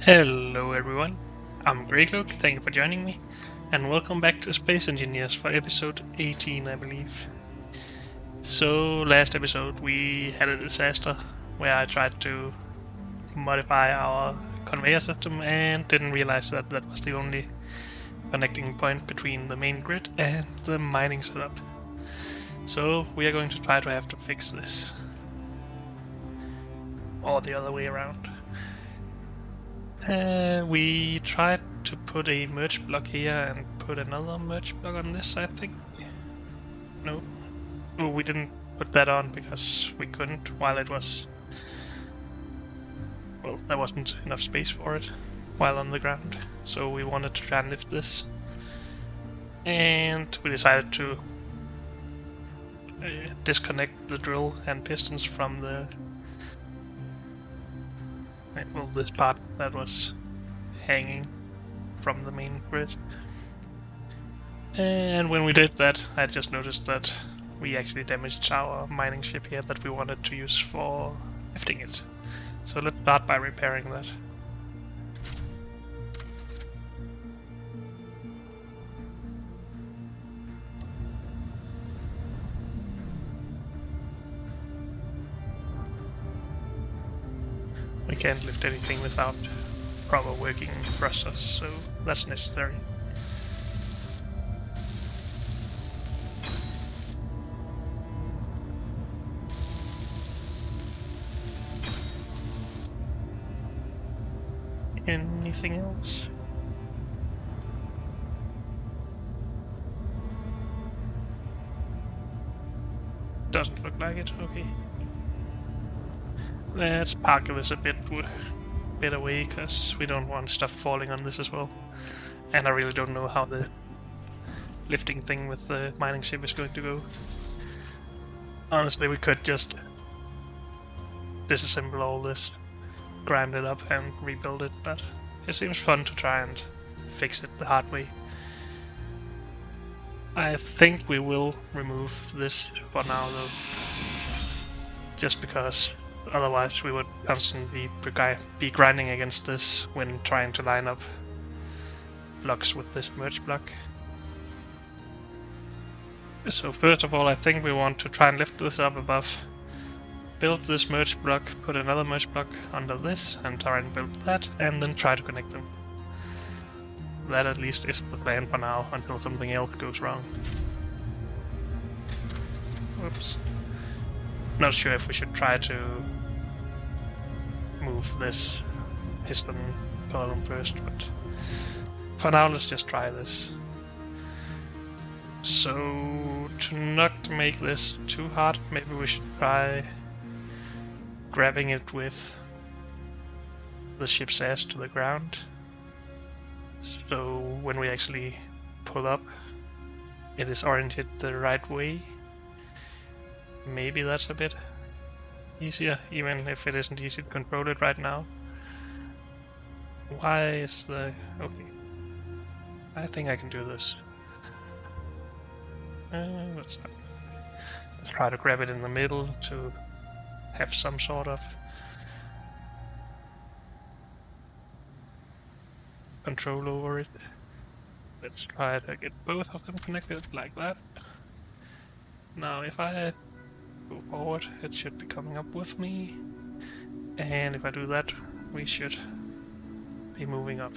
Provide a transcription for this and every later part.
Hello everyone, I'm Greycloak, thank you for joining me, and welcome back to Space Engineers for episode 18, I believe. So, last episode we had a disaster where I tried to modify our conveyor system and didn't realize that that was the only connecting point between the main grid and the mining setup. So, we are going to try to have to fix this. Or the other way around. We tried to put a merge block here and put another merge block on this, I think. No, we didn't put that on because we couldn't while it was... Well, there wasn't enough space for it while on the ground, so we wanted to try and lift this. And we decided to disconnect the drill and pistons from the... well, this part that was hanging from the main grid. And when we did that, I just noticed that we actually damaged our mining ship here that we wanted to use for lifting it. So let's start by repairing that. We can't lift anything without proper working thrusters, so that's necessary. Anything else? Doesn't look like it, okay. Let's park this a bit away, because we don't want stuff falling on this as well. And I really don't know how the lifting thing with the mining ship is going to go. Honestly, we could just disassemble all this, grind it up and rebuild it, but it seems fun to try and fix it the hard way. I think we will remove this for now though, just because otherwise we would constantly be grinding against this when trying to line up blocks with this merge block. So first of all, I think we want to try and lift this up above. Build this merge block, put another merge block under this, and try and build that, and then try to connect them. That at least is the plan for now, until something else goes wrong. Whoops. Not sure if we should try to move this piston column first, but for now let's just try this. So, to not make this too hard, maybe we should try grabbing it with the ship's ass to the ground. So when we actually pull up, it is oriented the right way. Maybe that's a bit easier, even if it isn't easy to control it right now. Why is the... okay. I think I can do this. Let's try to grab it in the middle to have some sort of control over it. Let's try to get both of them connected like that. Now if I go forward, it should be coming up with me, and if I do that, we should be moving up.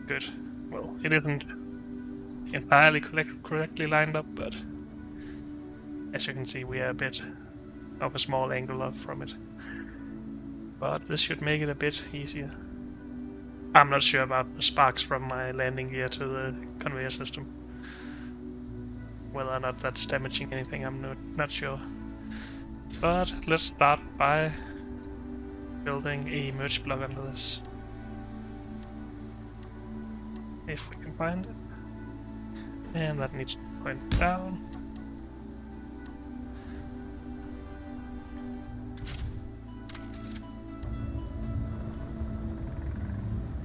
Good. Well, it isn't entirely correctly lined up, but as you can see, we are a bit of a small angle up from it. But this should make it a bit easier. I'm not sure about the sparks from my landing gear to the conveyor system. Whether or not that's damaging anything, I'm not sure. But let's start by building a merge block under this. If we can find it. And that needs to point down.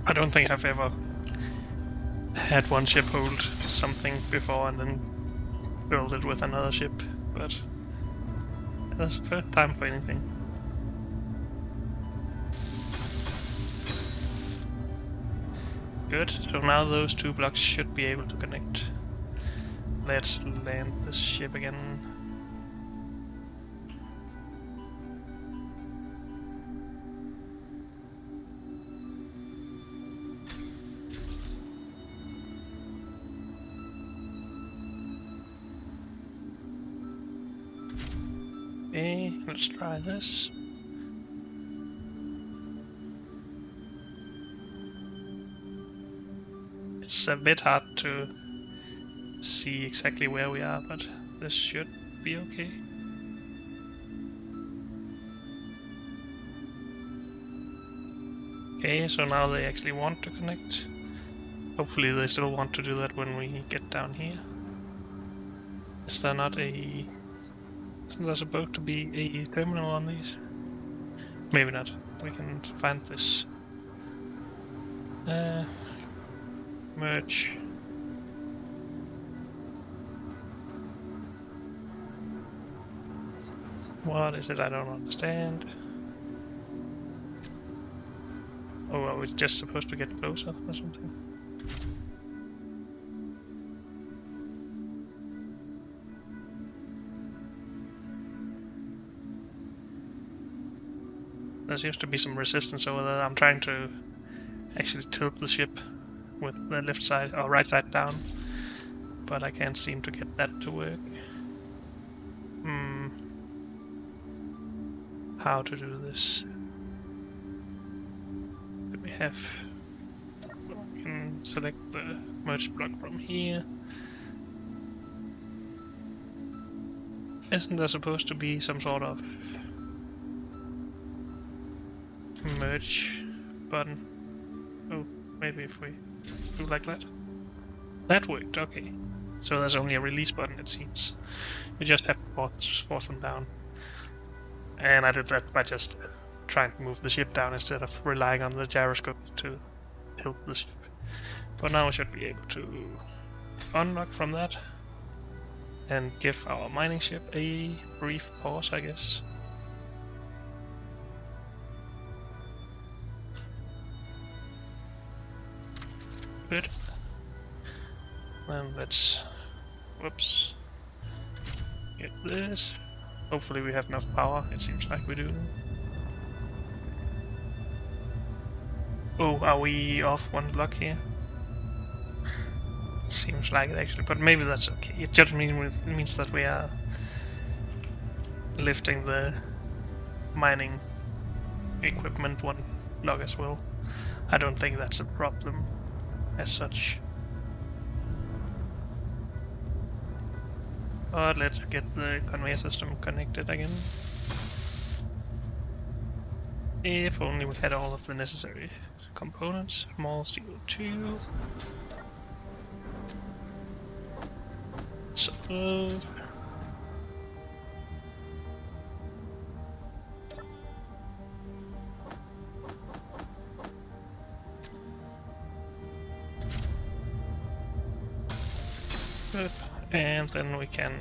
I don't think I've ever had one ship hold something before and then build it with another ship, but that's the first time for anything. Good, so now those 2 blocks should be able to connect. Let's land this ship again. Okay, let's try this. It's a bit hard to see exactly where we are, but this should be okay. Okay, so now they actually want to connect. Hopefully they still want to do that when we get down here. Is there not a... Isn't there supposed to be a terminal on these? Maybe not. We can find this. Merge. What is it? I don't understand. Oh, are we just supposed to get closer or something? There seems to be some resistance over there. I'm trying to actually tilt the ship with the left side or right side down, but I can't seem to get that to work. How to do this? Do we have... We can select the merge block from here. Isn't there supposed to be some sort of merge button? Oh, maybe if we do like that. That worked, okay. So there's only a release button, it seems. We just have to force them down. And I did that by just trying to move the ship down instead of relying on the gyroscope to tilt the ship. But now we should be able to unlock from that and give our mining ship a brief pause, I guess. Good. Then let's, whoops, get this. Hopefully we have enough power, it seems like we do. Oh, are we off 1 block here? Seems like it actually, but maybe that's okay. It just means that we are lifting the mining equipment 1 block as well. I don't think that's a problem as such. But let's get the conveyor system connected again. If only we had all of the necessary components. Small steel 2. So... Good. And then we can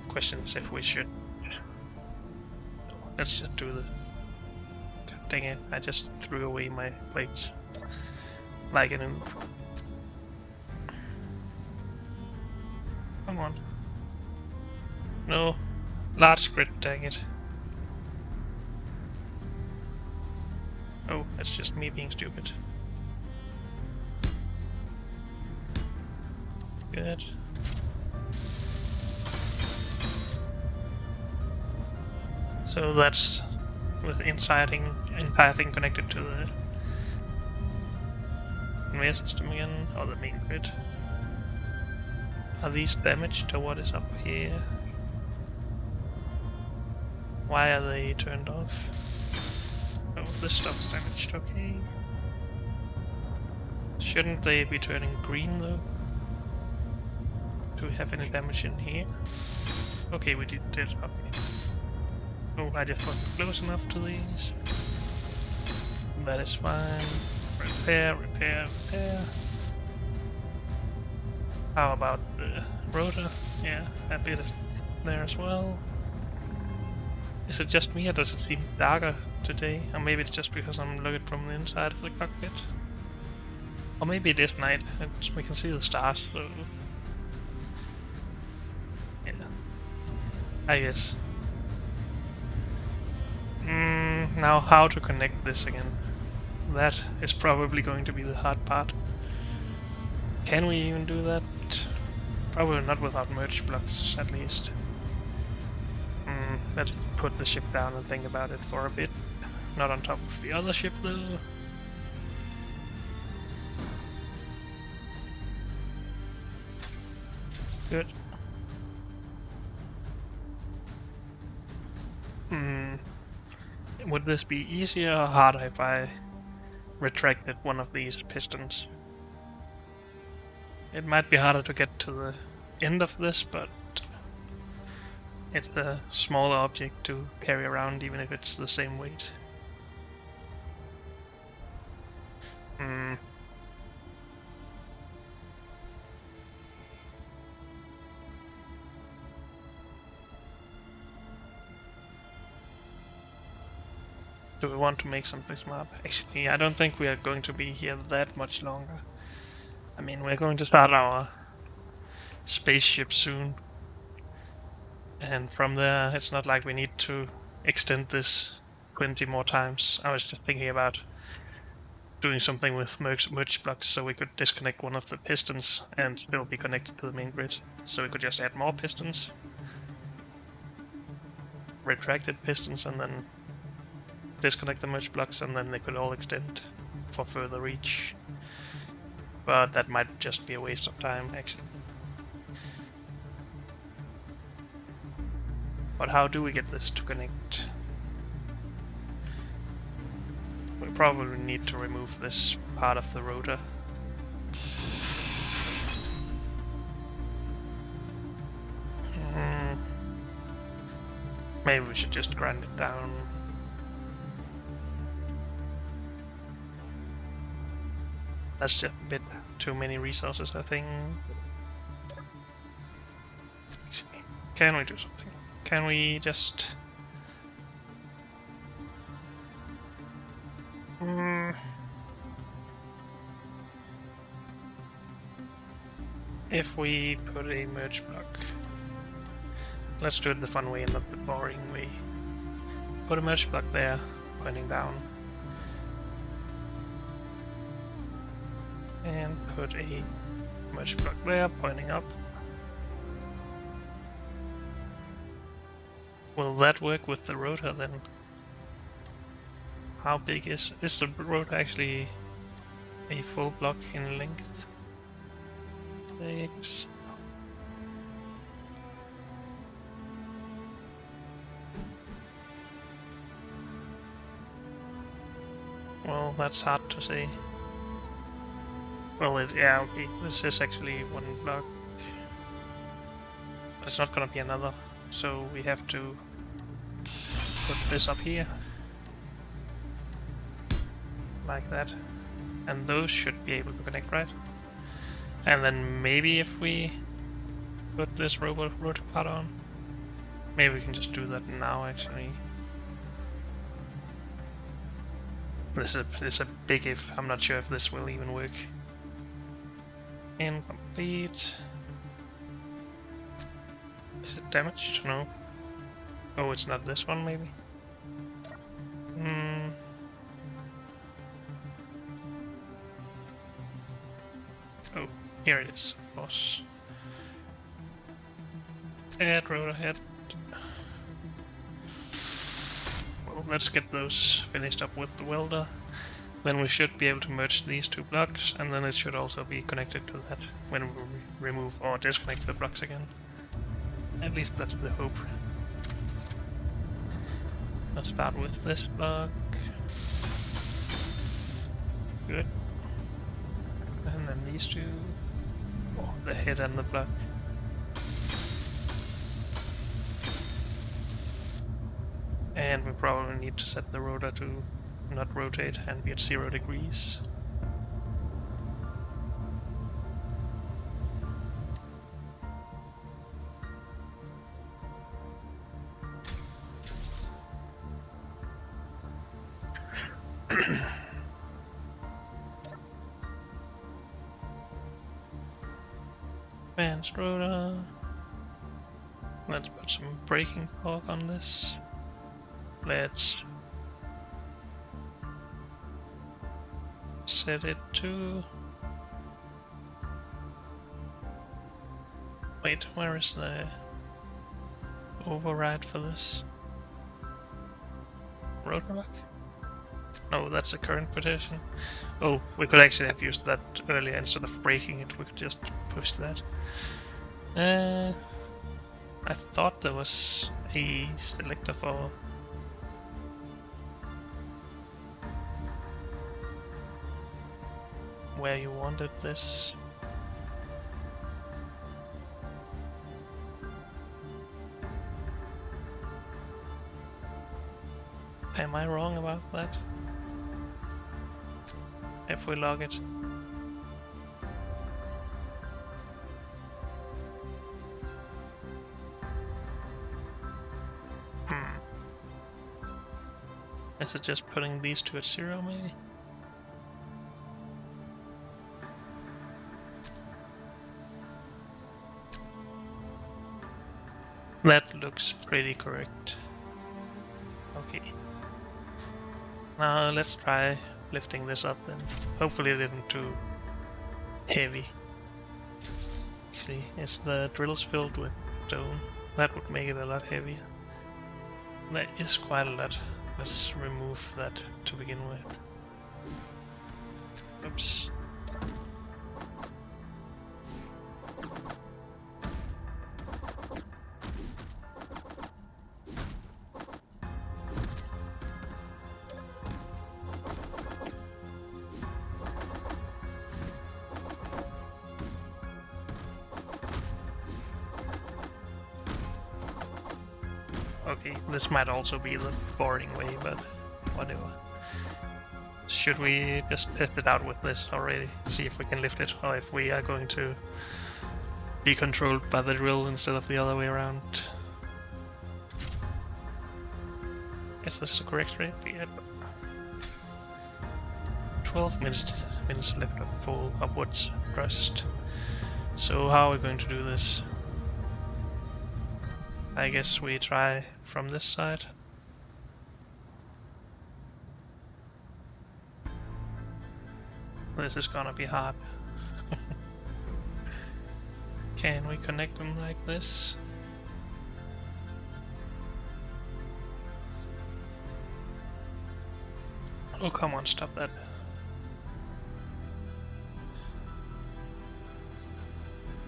questions if we should. Let's just do the... God dang it, I just threw away my plates. Like a noob. Come on. No. Large grid, dang it. Oh, that's just me being stupid. Good. So that's with the entire thing connected to the conveyor system again, or the main grid. Are these damaged, or what is up here? Why are they turned off? Oh, this stuff's damaged, okay. Shouldn't they be turning green though? Do we have any damage in here? Okay, we did, okay. Oh, I just wasn't close enough to these. That is fine. Repair, repair, repair. How about the rotor? Yeah, a bit there as well. Is it just me, or does it seem darker today? Or maybe it's just because I'm looking from the inside of the cockpit. Or maybe it is night, and we can see the stars, so... yeah. I guess. Now how to connect this again? That is probably going to be the hard part. Can we even do that? Probably not without merge blocks, at least. Let's put the ship down and think about it for a bit. Not on top of the other ship, though. Good. Would this be easier or harder if I retracted one of these pistons? It might be harder to get to the end of this, but it's a smaller object to carry around even if it's the same weight. Do we want to make something smart? Actually, I don't think we are going to be here that much longer. I mean, we're going to start our spaceship soon. And from there, it's not like we need to extend this 20 more times. I was just thinking about doing something with merge blocks so we could disconnect one of the pistons and still be connected to the main grid. So we could just add more pistons, retracted pistons, and then disconnect the merge blocks, and then they could all extend for further reach. But that might just be a waste of time, actually. But how do we get this to connect? We probably need to remove this part of the rotor. Maybe we should just grind it down. That's just a bit too many resources, I think. Can we do something? Can we just... If we put a merge block... Let's do it the fun way and not the boring way. Put a merge block there, pointing down. And put a merge block there, pointing up. Will that work with the rotor then? How big is the rotor actually a full block in length? 6. Well, that's hard to say. Well, yeah, okay, this is actually one block. It's not gonna be another, so we have to put this up here. Like that. And those should be able to connect, right? And then maybe if we put this rotor part on, maybe we can just do that now, actually. This is a big if. I'm not sure if this will even work. Incomplete. Is it damaged? No. Oh, it's not this one, maybe? Oh, here it is, of course. Add rotor head. Well, let's get those finished up with the welder. Then we should be able to merge these two blocks, and then it should also be connected to that when we remove or disconnect the blocks again. At least that's the hope. Let's start with this block. Good. And then these two. Oh, the head and the block. And we probably need to set the rotor to not rotate and be at 0 degrees. Advanced rotor. Let's put some braking torque on this. Let's set it to... Wait, where is the override for this? Rotor lock? No, that's the current position. Oh, we could actually have used that earlier instead of braking it, we could just push that. I thought there was a selector for... where you wanted this. Am I wrong about that? If we log it. Is it just putting these two at 0 maybe? That looks pretty correct. Okay. Now let's try lifting this up and hopefully it isn't too heavy. See, is the drills filled with stone? That would make it a lot heavier. That is quite a lot. Let's remove that to begin with. Oops. Okay, this might also be the boring way, but whatever. Should we just test it out with this already? See if we can lift it, or if we are going to be controlled by the drill instead of the other way around. Is this the correct rate? Yep. 12 minutes left of full upwards thrust. So how are we going to do this? I guess we try from this side. This is gonna be hard. Can we connect them like this? Oh, come on, stop that.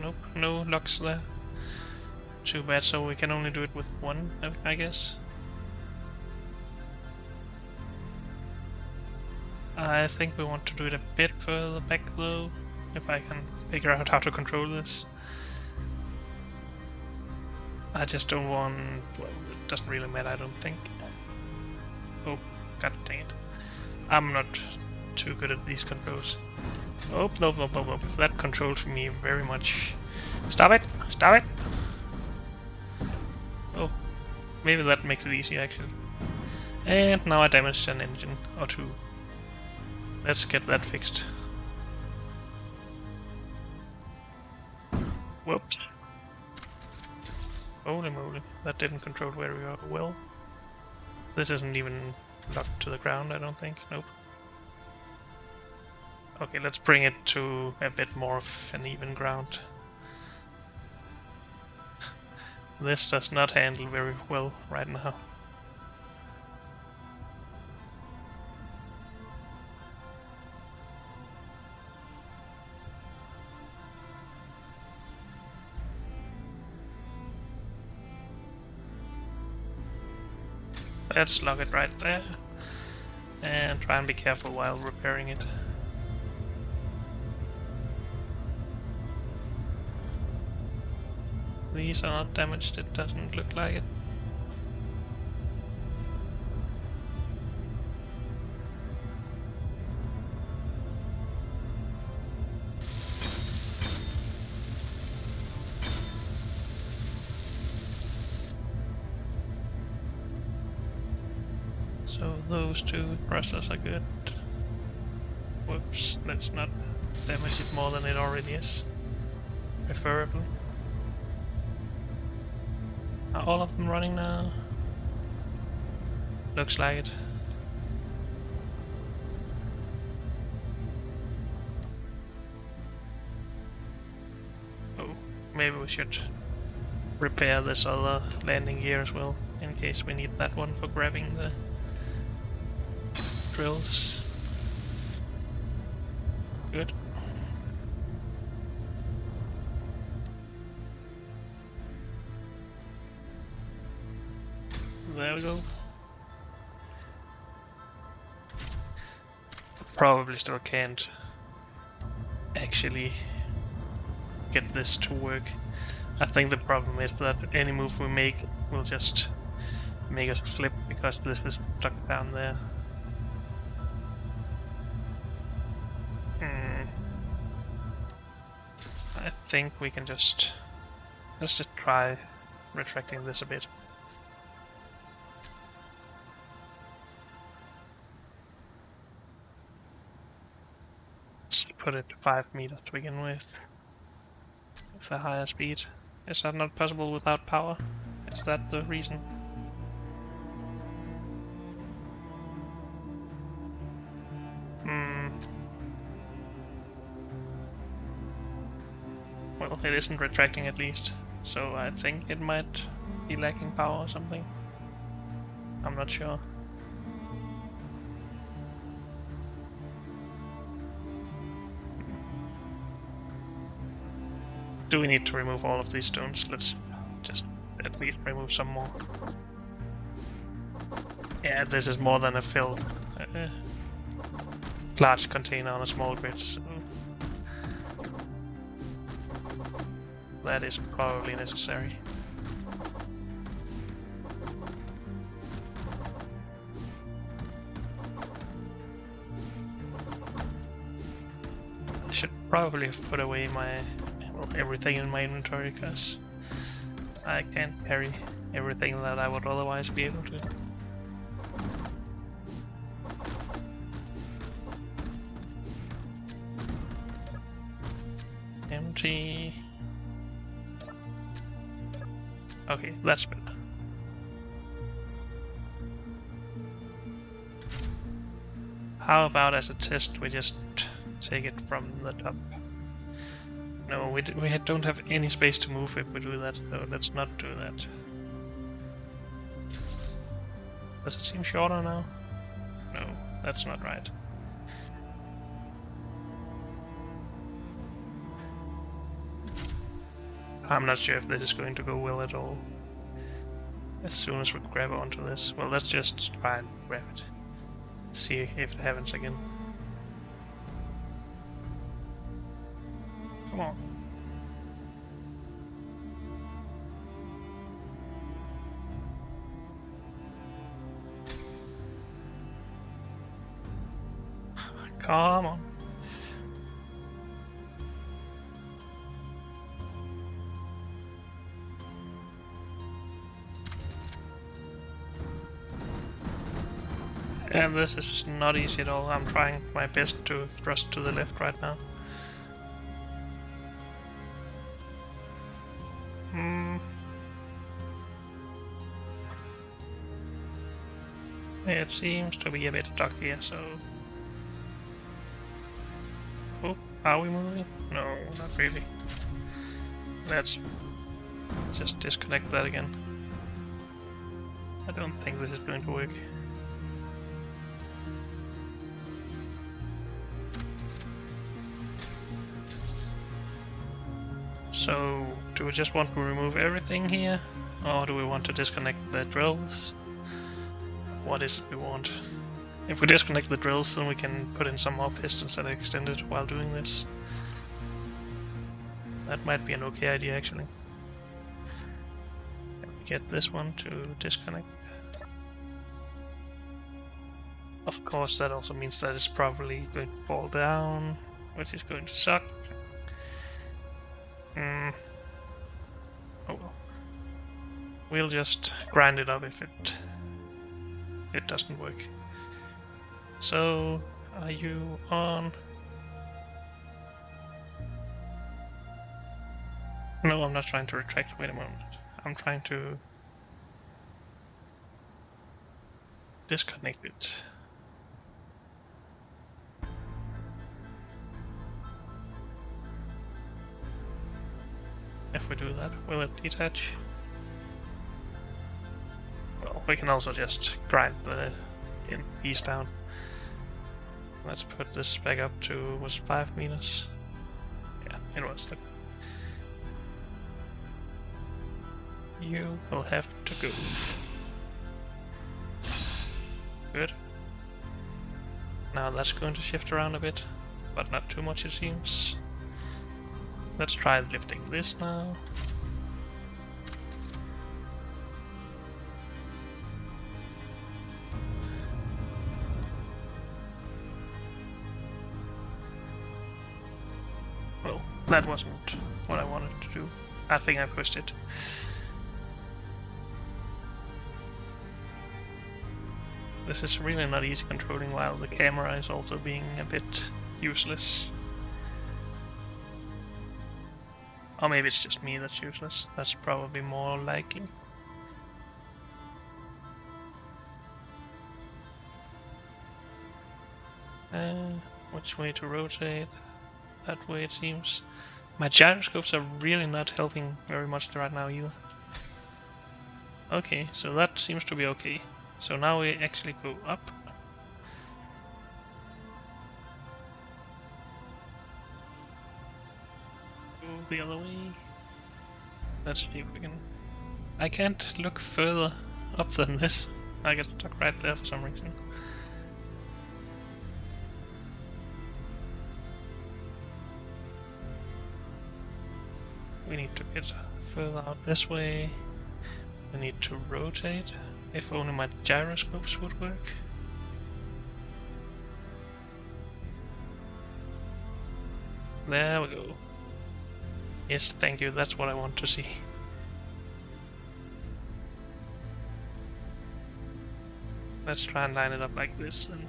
Nope, no locks there. Too bad, so we can only do it with one, I guess. I think we want to do it a bit further back though, if I can figure out how to control this. I just don't want... well, it doesn't really matter, I don't think. Oh, god dang it. I'm not too good at these controls. Oh, nope. That controls me very much. Stop it! Stop it! Oh, maybe that makes it easy actually. And now I damaged an engine or two. Let's get that fixed. Whoops. Holy moly, that didn't control very well. This isn't even locked to the ground, I don't think. Nope. Okay, let's bring it to a bit more of an even ground. This does not handle very well right now. Let's lock it right there and try and be careful while repairing it. These are not damaged, it doesn't look like it. So those two thrusters are good. Whoops, let's not damage it more than it already is. preferably. Are all of them running now? Looks like it. Oh, maybe we should repair this other landing gear as well, in case we need that one for grabbing the drills. Good. There we go. Probably still can't actually get this to work. I think the problem is that any move we make will just make us flip because this is stuck down there. I think we can let's just try retracting this a bit. Let's put it to 5 meters to begin with a higher speed. Is that not possible without power? Is that the reason? Well, it isn't retracting at least, so I think it might be lacking power or something. I'm not sure. Do we need to remove all of these stones? Let's just at least remove some more. Yeah, this is more than a fill. Large container on a small grid, so that is probably necessary. I should probably have put away everything in my inventory, because I can't carry everything that I would otherwise be able to. Empty. Okay, that's better. How about as a test we just take it from the top? No, we don't have any space to move if we do that, so let's not do that. Does it seem shorter now? No, that's not right. I'm not sure if this is going to go well at all. As soon as we grab onto this. Well, let's just try and grab it. See if it happens again. Come on. Come on. And this is not easy at all. I'm trying my best to thrust to the left right now. It seems to be a bit stuck here, so... Oh, are we moving? No, not really. Let's just disconnect that again. I don't think this is going to work. So, do we just want to remove everything here? Or do we want to disconnect the drills? What is it we want? If we disconnect the drills, then we can put in some more pistons that are extended while doing this. That might be an okay idea, actually. Can we get this one to disconnect? Of course, that also means that it's probably going to fall down, which is going to suck. Oh well. We'll just grind it up if it doesn't work. So, are you on? No, I'm not trying to retract. Wait a moment. I'm trying to disconnect it. If we do that, will it detach? Well, we can also just grind the piece down. Let's put this back up to, was it 5 meters? Yeah, it was. You will have to go. Good. Now that's going to shift around a bit, but not too much it seems. Let's try lifting this now. Well, that wasn't what I wanted to do. I think I pushed it. This is really not easy controlling while the camera is also being a bit useless. Or maybe it's just me that's useless. That's probably more likely. Which way to rotate? That way it seems. My gyroscopes are really not helping very much right now either. Okay, so that seems to be okay. So now we actually go up. Go the other way. Let's see if we can... I can't look further up than this. I get stuck right there for some reason. We need to get further out this way. We need to rotate. If only my gyroscopes would work. There we go. Yes, thank you, that's what I want to see. Let's try and line it up like this and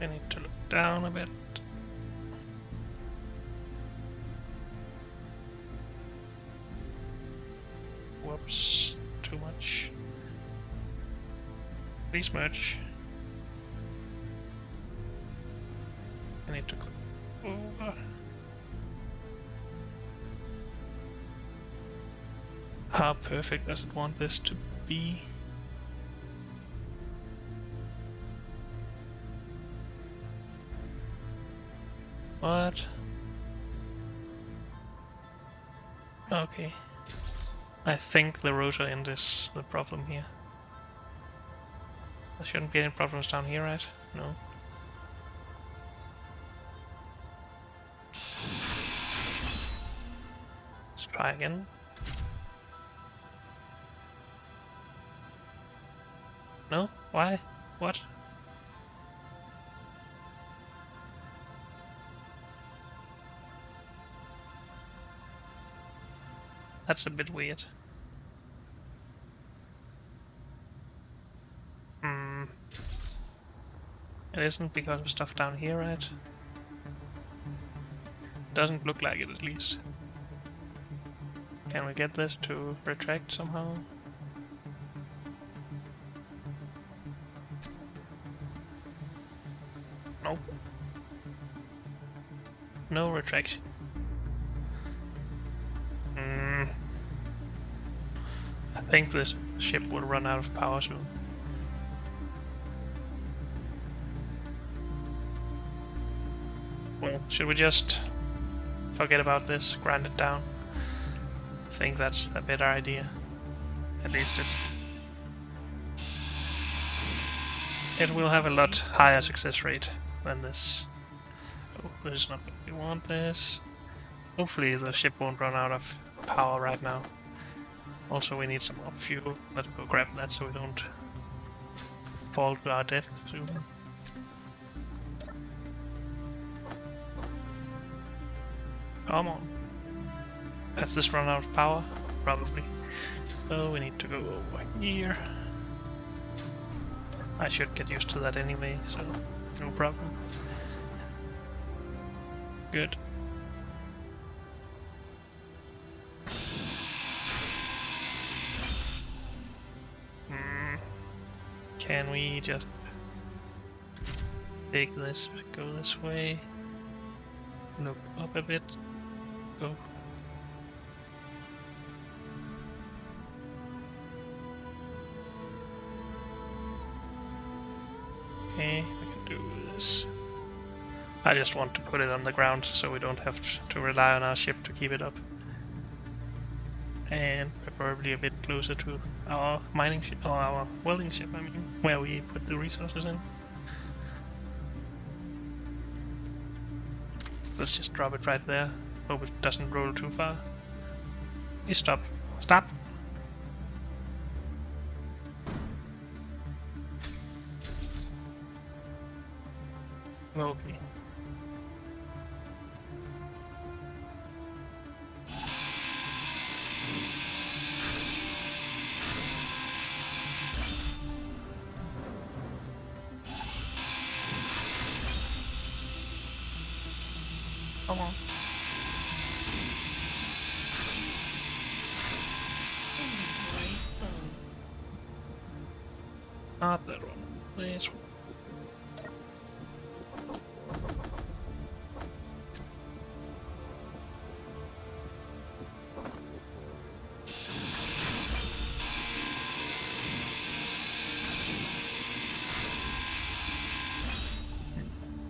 I need to look down a bit. Whoops, too much. Please merge. I need to click over. How perfect does it want this to be? What? Okay. I think the rotor end is the problem here. There shouldn't be any problems down here, right? No. Let's try again. No? Why? What? That's a bit weird. It isn't because of stuff down here, right? Doesn't look like it, at least. Can we get this to retract somehow? Nope. No retraction. I think this ship will run out of power soon. Well, should we just forget about this, grind it down? I think that's a better idea. At least it will have a lot higher success rate than this. Oh, this is not what we want this. Hopefully the ship won't run out of power right now. Also we need some more fuel. Let's go grab that so we don't fall to our death soon. Come on. Has this run out of power? Probably. So we need to go over here. I should get used to that anyway, so no problem. Good. Can we just take this, go this way, look up a bit, go. Okay, we can do this. I just want to put it on the ground so we don't have to rely on our ship to keep it up. And preferably a bit closer to our mining ship, or our welding ship, I mean, where we put the resources in. Let's just drop it right there. Hope it doesn't roll too far. Please stop. Stop! Okay. Come on. Inventory full. Not that one. This one.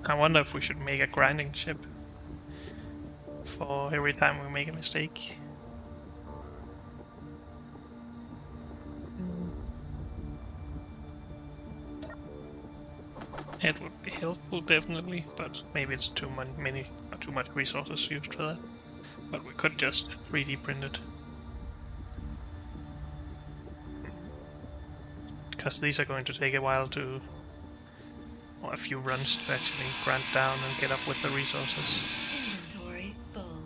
I wonder if we should make a grinding ship for every time we make a mistake. It would be helpful, definitely, but maybe it's too much resources used for that. But we could just 3D print it. Because these are going to take a while to, or a few runs to actually grind down and get up with the resources. Inventory full.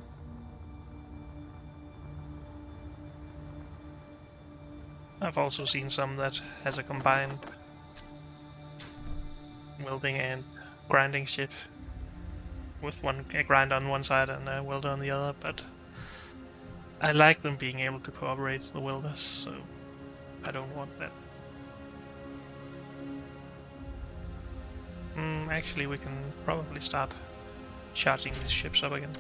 I've also seen some that has a combined welding and grinding ship with a grind on one side and a welder on the other, but I like them being able to cooperate, the welders, so I don't want that. Actually, we can probably start charging these ships up again.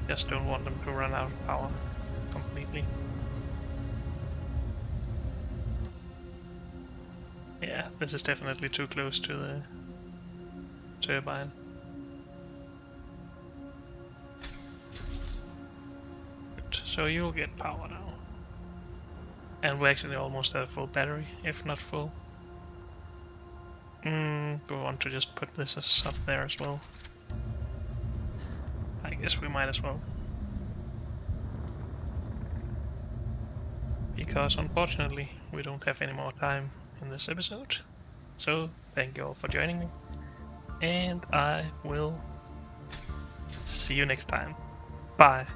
Just don't want them to run out of power completely. Yeah, this is definitely too close to the turbine. Good. So you'll get power now. And we actually almost have full battery, if not full. We want to just put this up there as well. I guess we might as well. Because unfortunately we don't have any more time in this episode. So thank you all for joining me, and I will see you next time. Bye.